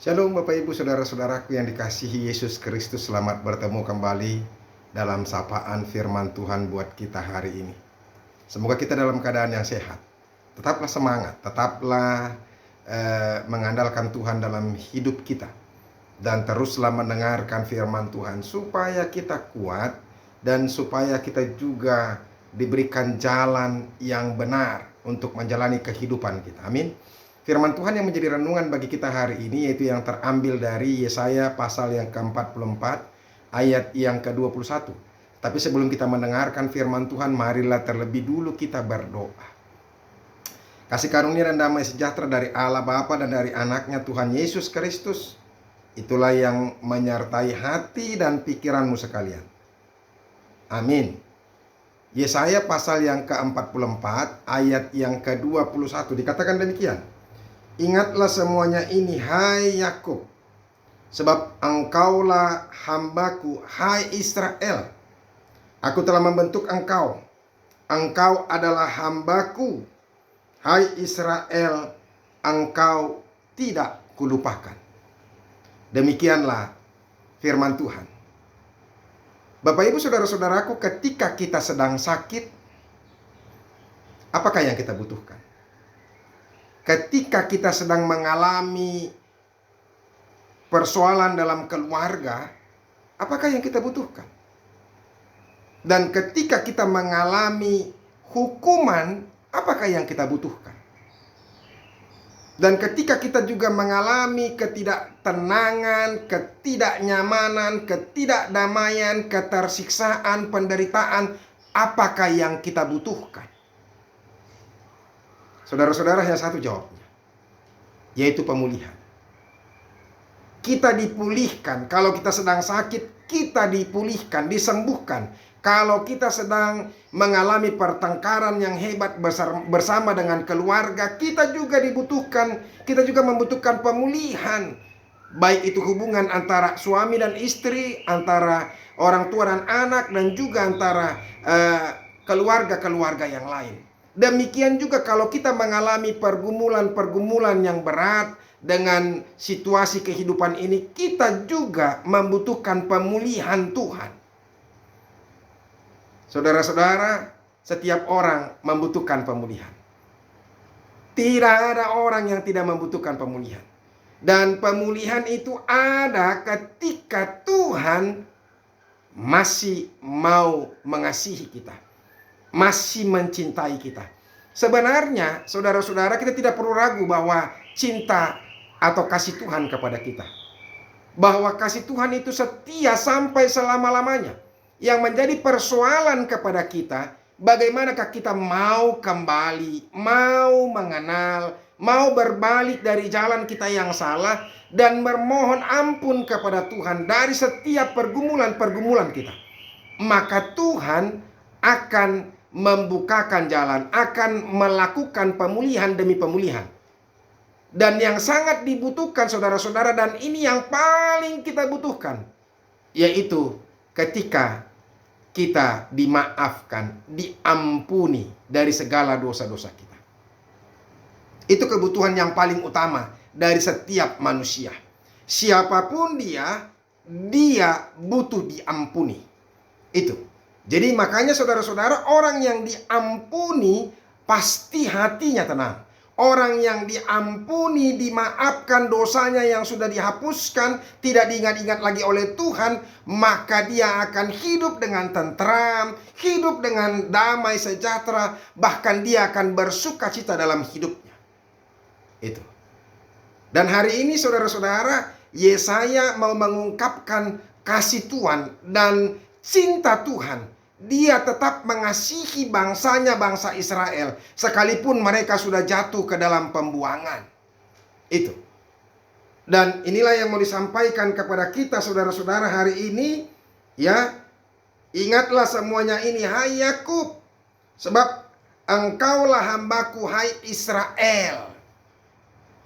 Shalom Bapak Ibu Saudara-saudaraku yang dikasihi Yesus Kristus. Selamat bertemu kembali dalam sapaan firman Tuhan buat kita hari ini. Semoga kita dalam keadaan yang sehat. Tetaplah semangat, tetaplah mengandalkan Tuhan dalam hidup kita. Dan teruslah mendengarkan firman Tuhan supaya kita kuat dan supaya kita juga diberikan jalan yang benar untuk menjalani kehidupan kita. Amin. Firman Tuhan yang menjadi renungan bagi kita hari ini yaitu yang terambil dari Yesaya pasal yang ke-44 ayat yang ke-21. Tapi sebelum kita mendengarkan firman Tuhan, marilah terlebih dulu kita berdoa. Kasih karunia dan damai sejahtera dari Allah Bapa dan dari anaknya Tuhan Yesus Kristus, itulah yang menyertai hati dan pikiranmu sekalian. Amin. Yesaya pasal yang ke-44 ayat yang ke-21 dikatakan demikian. Ingatlah semuanya ini, hai Yakub, sebab engkaulah hambaku, hai Israel. Aku telah membentuk engkau. Engkau adalah hambaku, hai Israel, engkau tidak kulupakan. Demikianlah firman Tuhan. Bapak Ibu Saudara-saudaraku, ketika kita sedang sakit, apakah yang kita butuhkan? Ketika kita sedang mengalami persoalan dalam keluarga, apakah yang kita butuhkan? Dan ketika kita mengalami hukuman, apakah yang kita butuhkan? Dan ketika kita juga mengalami ketidaktenangan, ketidaknyamanan, ketidakdamaian, ketersiksaan, penderitaan, apakah yang kita butuhkan? Saudara-saudara, hanya satu jawabnya, yaitu pemulihan. Kita dipulihkan. Kalau kita sedang sakit, kita dipulihkan, disembuhkan. Kalau kita sedang mengalami pertengkaran yang hebat bersama dengan keluarga, kita juga dibutuhkan. Kita juga membutuhkan pemulihan. Baik itu hubungan antara suami dan istri, antara orang tua dan anak, dan juga antara keluarga-keluarga yang lain. Demikian juga kalau kita mengalami pergumulan-pergumulan yang berat dengan situasi kehidupan ini, kita juga membutuhkan pemulihan Tuhan. Saudara-saudara, setiap orang membutuhkan pemulihan. Tidak ada orang yang tidak membutuhkan pemulihan. Dan pemulihan itu ada ketika Tuhan masih mau mengasihi kita, masih mencintai kita. Sebenarnya saudara-saudara, kita tidak perlu ragu bahwa cinta atau kasih Tuhan kepada kita, bahwa kasih Tuhan itu setia sampai selama-lamanya. Yang menjadi persoalan kepada kita, bagaimanakah kita mau kembali, mau mengenal, mau berbalik dari jalan kita yang salah, dan memohon ampun kepada Tuhan dari setiap pergumulan-pergumulan kita. Maka Tuhan akan membukakan jalan, akan melakukan pemulihan demi pemulihan. Dan yang sangat dibutuhkan saudara-saudara, dan ini yang paling kita butuhkan, yaitu ketika kita dimaafkan, diampuni dari segala dosa-dosa kita. Itu kebutuhan yang paling utama dari setiap manusia. Siapapun dia butuh diampuni. Itu. Jadi makanya saudara-saudara, orang yang diampuni pasti hatinya tenang. Orang yang diampuni, dimaafkan dosanya yang sudah dihapuskan, tidak diingat-ingat lagi oleh Tuhan, maka dia akan hidup dengan tentram, hidup dengan damai sejahtera, bahkan dia akan bersukacita dalam hidupnya. Itu. Dan hari ini saudara-saudara, Yesaya mau mengungkapkan kasih Tuhan dan cinta Tuhan. Dia tetap mengasihi bangsanya, bangsa Israel, sekalipun mereka sudah jatuh ke dalam pembuangan. Itu. Dan inilah yang mau disampaikan kepada kita saudara-saudara hari ini, ya. Ingatlah semuanya ini, hai Yakub, sebab engkaulah hambaku, hai Israel.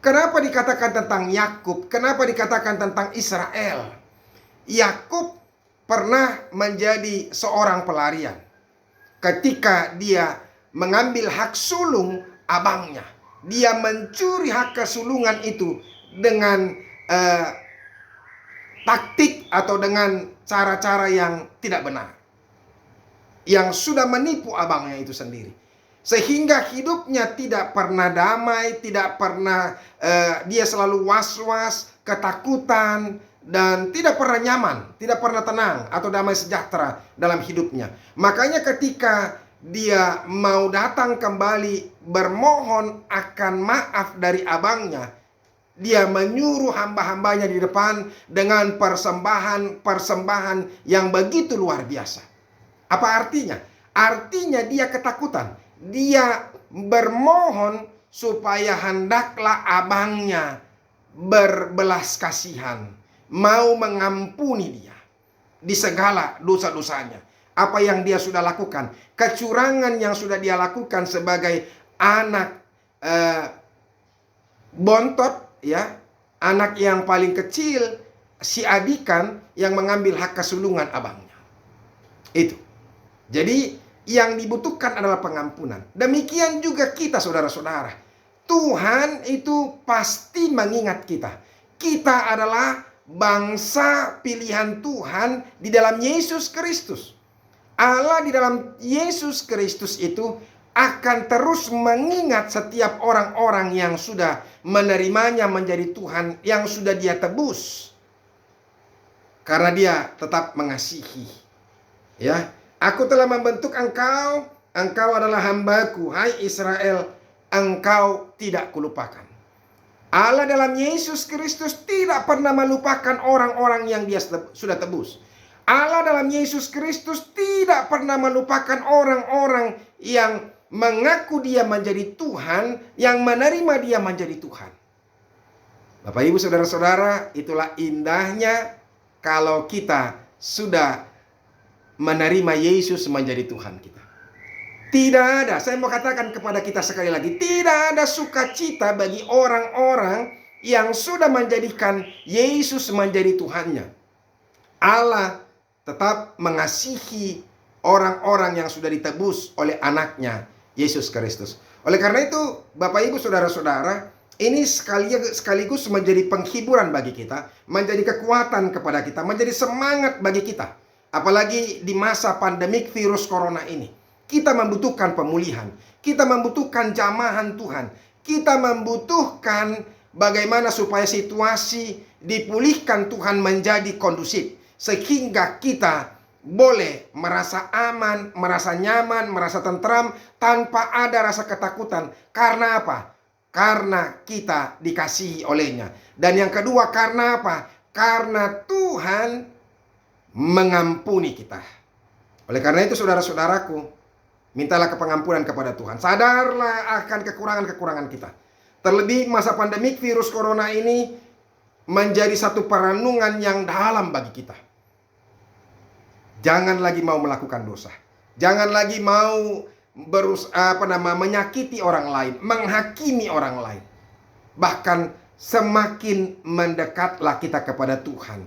Kenapa dikatakan tentang Yakub? Kenapa dikatakan tentang Israel? Yakub pernah menjadi seorang pelarian ketika dia mengambil hak sulung abangnya. Dia mencuri hak kesulungan itu dengan eh, taktik atau dengan cara-cara yang tidak benar, yang sudah menipu abangnya itu sendiri, sehingga hidupnya tidak pernah damai, tidak pernah dia selalu was-was, ketakutan, dan tidak pernah nyaman, tidak pernah tenang atau damai sejahtera dalam hidupnya. Makanya ketika dia mau datang kembali bermohon akan maaf dari abangnya, dia menyuruh hamba-hambanya di depan dengan persembahan yang begitu luar biasa. Apa artinya? Artinya dia ketakutan. Dia bermohon supaya hendaklah abangnya berbelas kasihan, mau mengampuni dia di segala dosa-dosanya. Apa yang dia sudah lakukan, kecurangan yang sudah dia lakukan sebagai anak bontot, ya, anak yang paling kecil, si adikan yang mengambil hak kesulungan abangnya. Itu. Jadi yang dibutuhkan adalah pengampunan. Demikian juga kita, saudara-saudara. Tuhan itu pasti mengingat kita. Kita adalah bangsa pilihan Tuhan di dalam Yesus Kristus. Allah di dalam Yesus Kristus itu akan terus mengingat setiap orang-orang yang sudah menerimanya menjadi Tuhan, yang sudah dia tebus. Karena dia tetap mengasihi. Ya, aku telah membentuk engkau, engkau adalah hambaku, hai Israel, engkau tidak kulupakan. Allah dalam Yesus Kristus tidak pernah melupakan orang-orang yang dia sudah tebus. Allah dalam Yesus Kristus tidak pernah melupakan orang-orang yang mengaku dia menjadi Tuhan, yang menerima dia menjadi Tuhan. Bapak Ibu saudara-saudara, itulah indahnya kalau kita sudah menerima Yesus menjadi Tuhan kita. Tidak ada, saya mau katakan kepada kita sekali lagi, tidak ada sukacita bagi orang-orang yang sudah menjadikan Yesus menjadi Tuhannya. Allah tetap mengasihi orang-orang yang sudah ditebus oleh anaknya Yesus Kristus. Oleh karena itu, Bapak Ibu saudara-saudara, ini sekaligus menjadi penghiburan bagi kita, menjadi kekuatan kepada kita, menjadi semangat bagi kita. Apalagi di masa pandemik virus corona ini. Kita membutuhkan pemulihan, kita membutuhkan jamahan Tuhan, kita membutuhkan bagaimana supaya situasi dipulihkan Tuhan menjadi kondusif, sehingga kita boleh merasa aman, merasa nyaman, merasa tentram tanpa ada rasa ketakutan. Karena apa? Karena kita dikasihi olehnya. Dan yang kedua, karena apa? Karena Tuhan mengampuni kita. Oleh karena itu saudara-saudaraku, mintalah pengampunan kepada Tuhan. Sadarlah akan kekurangan-kekurangan kita. Terlebih masa pandemik virus corona ini menjadi satu perenungan yang dalam bagi kita. Jangan lagi mau melakukan dosa. Jangan lagi mau menyakiti orang lain, menghakimi orang lain. Bahkan semakin mendekatlah kita kepada Tuhan.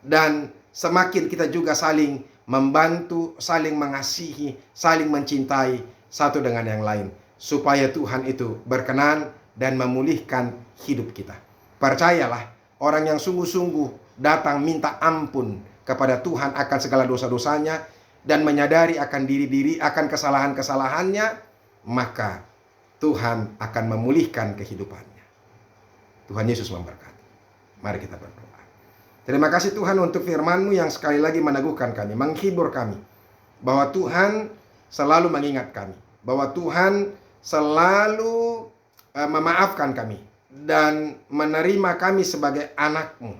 Dan semakin kita juga saling membantu, saling mengasihi, saling mencintai satu dengan yang lain. Supaya Tuhan itu berkenan dan memulihkan hidup kita. Percayalah, orang yang sungguh-sungguh datang minta ampun kepada Tuhan akan segala dosa-dosanya dan menyadari akan diri-diri, akan kesalahan-kesalahannya, maka Tuhan akan memulihkan kehidupannya. Tuhan Yesus memberkati. Mari kita berdoa. Terima kasih Tuhan untuk firman-Mu yang sekali lagi meneguhkan kami, menghibur kami, bahwa Tuhan selalu mengingat kami, bahwa Tuhan selalu memaafkan kami dan menerima kami sebagai anak-Mu,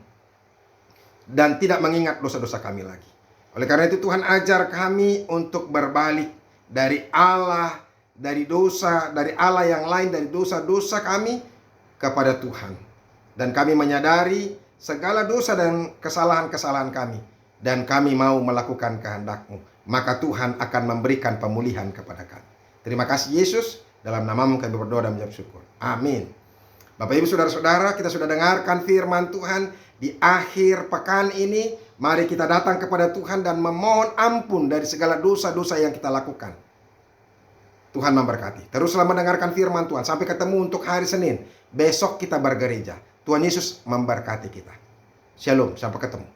dan tidak mengingat dosa-dosa kami lagi. Oleh karena itu Tuhan ajar kami untuk berbalik dari Allah, dari dosa, dari Allah yang lain, dari dosa-dosa kami kepada Tuhan. Dan kami menyadari segala dosa dan kesalahan-kesalahan kami, dan kami mau melakukan kehendak-Mu. Maka Tuhan akan memberikan pemulihan kepada kami. Terima kasih Yesus, dalam nama-Mu kami berdoa dan mengucap syukur. Amin. Bapak Ibu saudara-saudara, kita sudah dengarkan firman Tuhan. Di akhir pekan ini, mari kita datang kepada Tuhan dan memohon ampun dari segala dosa-dosa yang kita lakukan. Tuhan memberkati. Teruslah mendengarkan firman Tuhan. Sampai ketemu untuk hari Senin. Besok kita bergereja. Tuhan Yesus memberkati kita. Shalom, sampai ketemu.